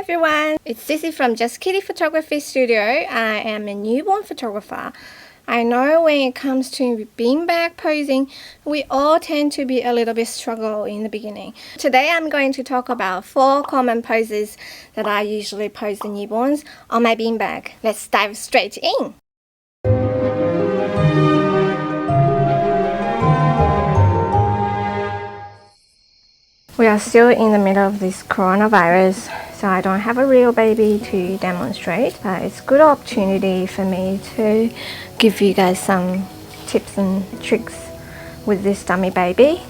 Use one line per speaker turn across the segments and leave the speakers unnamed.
everyone, it's Sissi from Just Kitty Photography Studio. I am a newborn photographer. I know when it comes to beanbag posing, we all tend to be a little bit struggle in the beginning. Today I'm going to talk about 4 common poses that I usually pose the newborns on my beanbag. Let's dive straight in. We are still in the middle of this coronavirus, so I don't have a real baby to demonstrate, but it's a good opportunity for me to give you guys some tips and tricks with this dummy baby,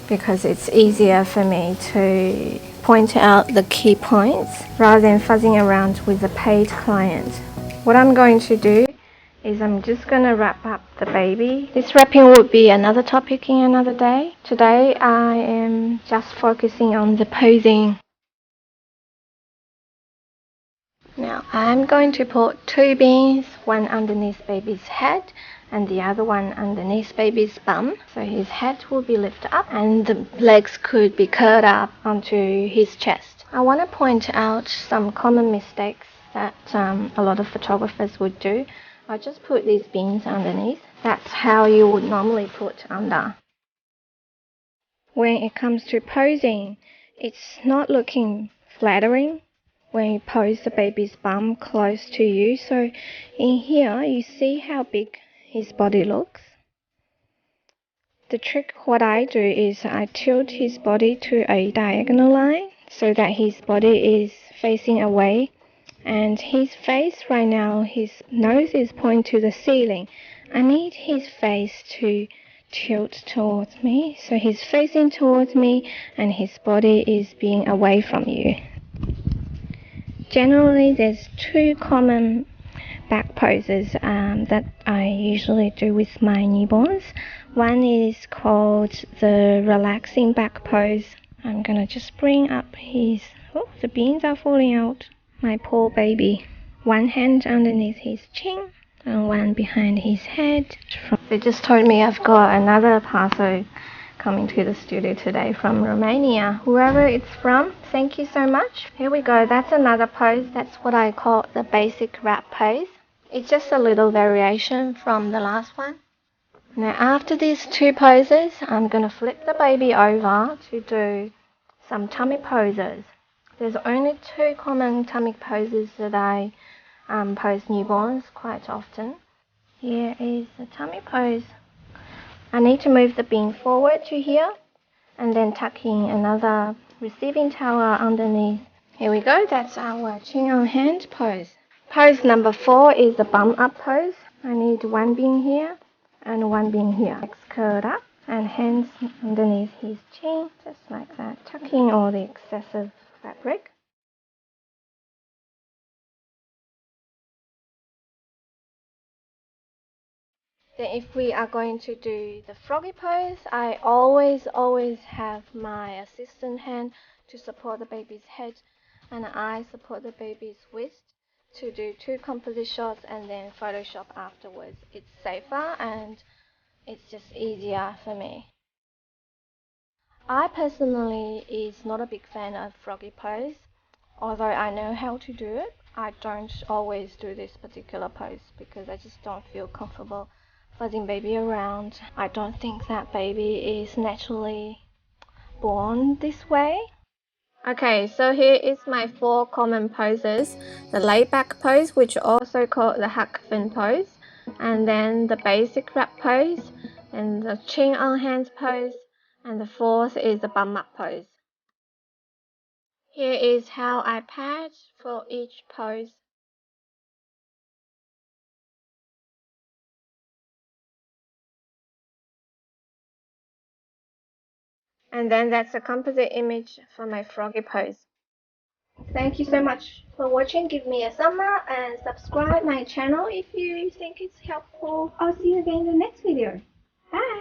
because it's easier for me to point out the key points rather than fuzzing around with the paid client. What I'm going to do is I'm just going to wrap up the baby. This wrapping would be another topic in another day. Today I am just focusing on the posing. Now I'm going to put 2 beans, one underneath baby's head and the other one underneath baby's bum. So his head will be lifted up and the legs could be curled up onto his chest. I want to point out some common mistakes that a lot of photographers would do. I just put these beans underneath. That's how you would normally put under. When it comes to posing, it's not looking flattering when you pose the baby's bum close to you. So in here, you see how big his body looks. The trick, what I do is I tilt his body to a diagonal line so that his body is facing away. And his face right now, his nose is pointing to the ceiling. I need his face to tilt towards me. So he's facing towards me and his body is being away from you. Generally, there's 2 common back poses that I usually do with my newborns. One is called the relaxing back pose. I'm going to just bring up his... Oh, the beans are falling out. My poor baby. One hand underneath his chin and one behind his head. They just told me I've got another parcel coming to the studio today from Romania. Whoever it's from, thank you so much. Here we go. That's another pose. That's what I call the basic wrap pose. It's just a little variation from the last one. Now after these 2 poses, I'm going to flip the baby over to do some tummy poses. There's only 2 common tummy poses that I pose newborns quite often. Here is the tummy pose. I need to move the bean forward to here and then tuck in another receiving towel underneath. Here we go, that's our chin on hand pose. Pose number 4 is the bum up pose. I need 1 bean here and 1 bean here. Legs curled up and hands underneath his chin, just like that, tucking all the excessive fabric. Then if we are going to do the froggy pose, I always have my assistant hand to support the baby's head and I support the baby's waist to do 2 composite shots and then Photoshop afterwards. It's safer and it's just easier for me. I personally is not a big fan of froggy pose. Although I know how to do it, I don't always do this particular pose because I just don't feel comfortable fuzzing baby around. I don't think that baby is naturally born this way. Okay, so here is my 4 common poses. The laid back pose, which is also called the Huck Finn pose, and then the basic wrap pose, and the chin on hands pose, and the 4th is the bum up pose. Here is how I pad for each pose. And then that's a composite image for my froggy pose. Thank you so much for watching. Give me a thumb up and subscribe my channel if you think it's helpful. I'll see you again in the next video. Bye!